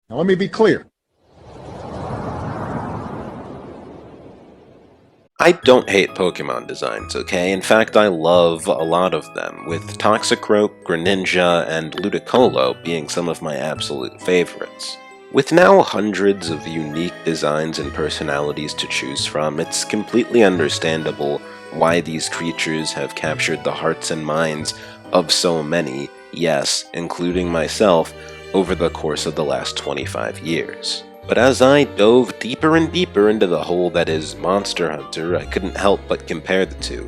Now, let me be clear. I don't hate Pokemon designs, okay? In fact, I love a lot of them, with Toxicroak, Greninja, and Ludicolo being some of my absolute favorites. With now hundreds of unique designs and personalities to choose from, it's completely understandable why these creatures have captured the hearts and minds of so many, yes, including myself, over the course of the last 25 years. But as I dove deeper and deeper into the hole that is Monster Hunter, I couldn't help but compare the two.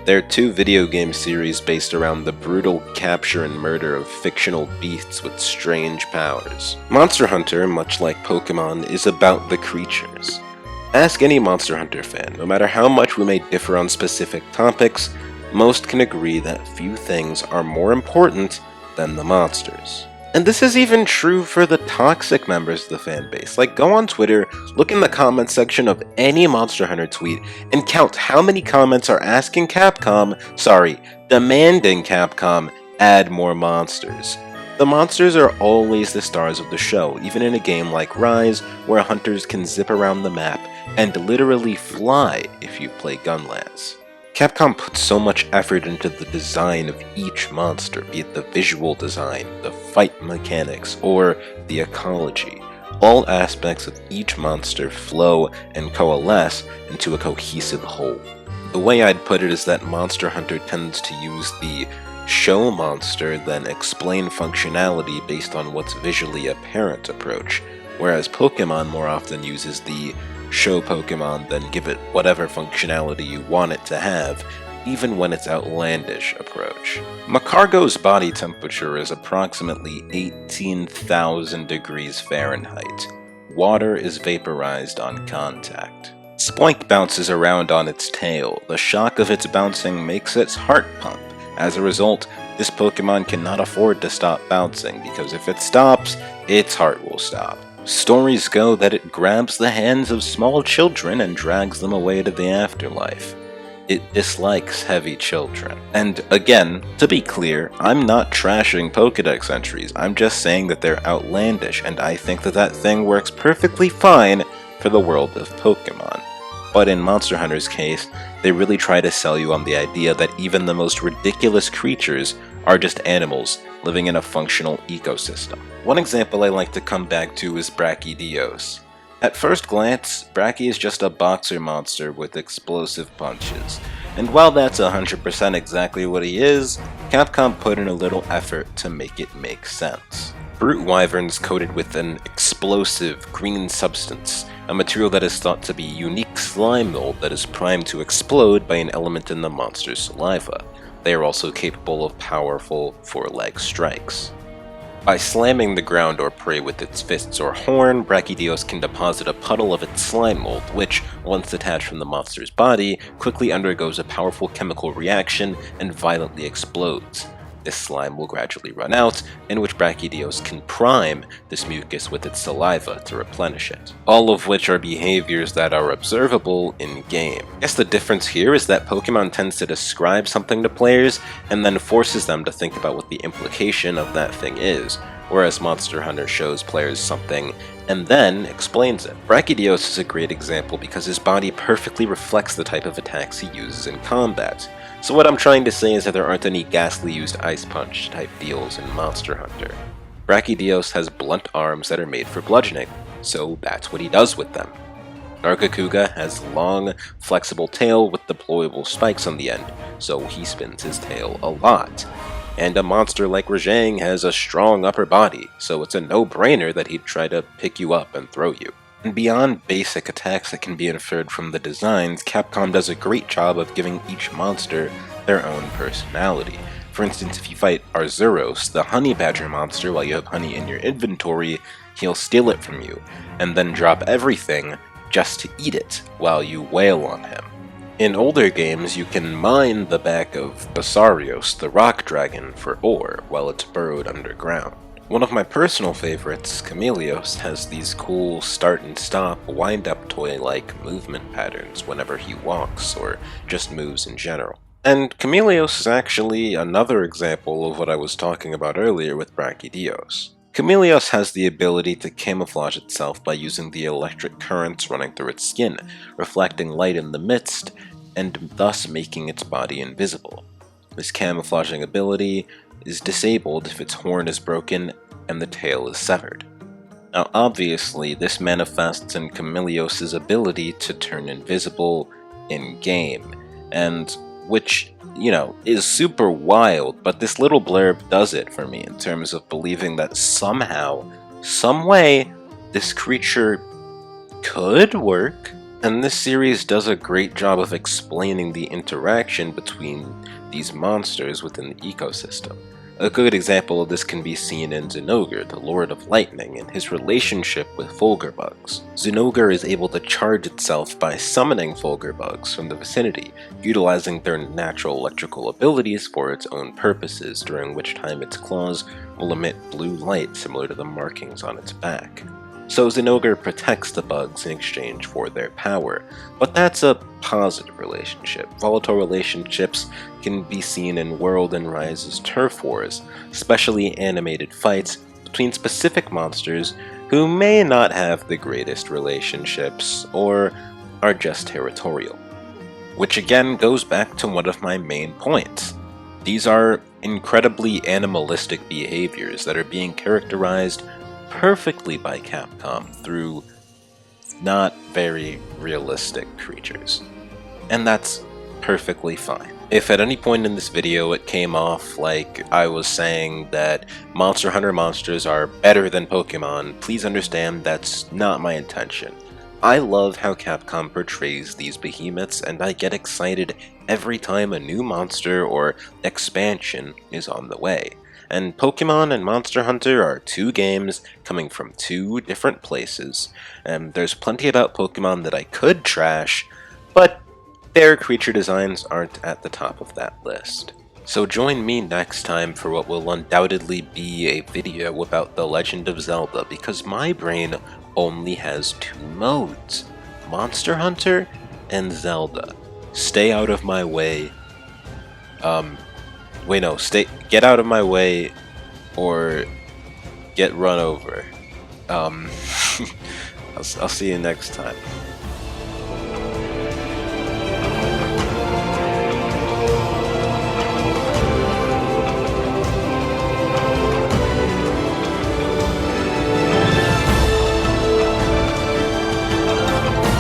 They're two video game series based around the brutal capture and murder of fictional beasts with strange powers. Monster Hunter, much like Pokémon, is about the creatures. Ask any Monster Hunter fan, no matter how much we may differ on specific topics, most can agree that few things are more important than the monsters. And this is even true for the toxic members of the fanbase. Like, go on Twitter, look in the comments section of any Monster Hunter tweet, and count how many comments are asking demanding Capcom add more monsters. The monsters are always the stars of the show, even in a game like Rise, where hunters can zip around the map and literally fly if you play Gunlance. Capcom puts so much effort into the design of each monster, be it the visual design, the fight mechanics, or the ecology. All aspects of each monster flow and coalesce into a cohesive whole. The way I'd put it is that Monster Hunter tends to use the show monster then explain functionality based on what's visually apparent approach, whereas Pokémon more often uses the show Pokemon, then give it whatever functionality you want it to have, even when it's outlandish approach. Macargo's body temperature is approximately 18,000 degrees Fahrenheit. Water is vaporized on contact. Spoink bounces around on its tail. The shock of its bouncing makes its heart pump. As a result, this Pokemon cannot afford to stop bouncing, because if it stops, its heart will stop. Stories go that it grabs the hands of small children and drags them away to the afterlife. It dislikes heavy children. And again, to be clear, I'm not trashing Pokédex entries, I'm just saying that they're outlandish, and I think that that thing works perfectly fine for the world of Pokémon. But in Monster Hunter's case, they really try to sell you on the idea that even the most ridiculous creatures are just animals living in a functional ecosystem. One example I like to come back to is Brachydios. At first glance, Bracky is just a boxer monster with explosive punches, and while that's 100% exactly what he is, Capcom put in a little effort to make it make sense. Brute Wyvern's coated with an explosive green substance, a material that is thought to be unique slime mold that is primed to explode by an element in the monster's saliva. They are also capable of powerful four-leg strikes. By slamming the ground or prey with its fists or horn, Brachydios can deposit a puddle of its slime mold, which, once detached from the monster's body, quickly undergoes a powerful chemical reaction and violently explodes. This slime will gradually run out, in which Brachydios can prime this mucus with its saliva to replenish it. All of which are behaviors that are observable in-game. I guess the difference here is that Pokemon tends to describe something to players, and then forces them to think about what the implication of that thing is, whereas Monster Hunter shows players something and then explains it. Brachydios is a great example because his body perfectly reflects the type of attacks he uses in combat. So what I'm trying to say is that there aren't any ghastly used Ice Punch type deals in Monster Hunter. Brachydios has blunt arms that are made for bludgeoning, so that's what he does with them. Nargacuga has long, flexible tail with deployable spikes on the end, so he spins his tail a lot. And a monster like Rajang has a strong upper body, so it's a no-brainer that he'd try to pick you up and throw you. And beyond basic attacks that can be inferred from the designs, Capcom does a great job of giving each monster their own personality. For instance, if you fight Arzuros, the honey badger monster, while you have honey in your inventory, he'll steal it from you, and then drop everything just to eat it while you wail on him. In older games, you can mine the back of Basarios, the rock dragon, for ore while it's burrowed underground. One of my personal favorites, Chameleos, has these cool start and stop, wind-up toy-like movement patterns whenever he walks, or just moves in general. And Chameleos is actually another example of what I was talking about earlier with Brachydios. Chameleos has the ability to camouflage itself by using the electric currents running through its skin, reflecting light in the midst, and thus making its body invisible. This camouflaging ability is disabled if its horn is broken and the tail is severed. Now obviously, this manifests in Chameleos' ability to turn invisible in-game, and which, is super wild, but this little blurb does it for me in terms of believing that somehow, some way, this creature could work. And this series does a great job of explaining the interaction between these monsters within the ecosystem. A good example of this can be seen in Zinogre, the Lord of Lightning, and his relationship with Fulgurbugs. Zinogre is able to charge itself by summoning Fulgurbugs from the vicinity, utilizing their natural electrical abilities for its own purposes, during which time its claws will emit blue light similar to the markings on its back. So Zinogre protects the bugs in exchange for their power, but that's a positive relationship. Volatile relationships can be seen in World and Rise's turf wars, especially animated fights between specific monsters who may not have the greatest relationships or are just territorial. Which again goes back to one of my main points. These are incredibly animalistic behaviors that are being characterized perfectly by Capcom through not very realistic creatures. And that's perfectly fine. If at any point in this video it came off like I was saying that Monster Hunter monsters are better than Pokémon, please understand that's not my intention. I love how Capcom portrays these behemoths, and I get excited every time a new monster or expansion is on the way. And Pokémon and Monster Hunter are two games coming from two different places, and there's plenty about Pokémon that I could trash, but their creature designs aren't at the top of that list. So join me next time for what will undoubtedly be a video about The Legend of Zelda, because my brain only has two modes, Monster Hunter and Zelda. Stay out of my way. Get out of my way, or get run over. I'll see you next time.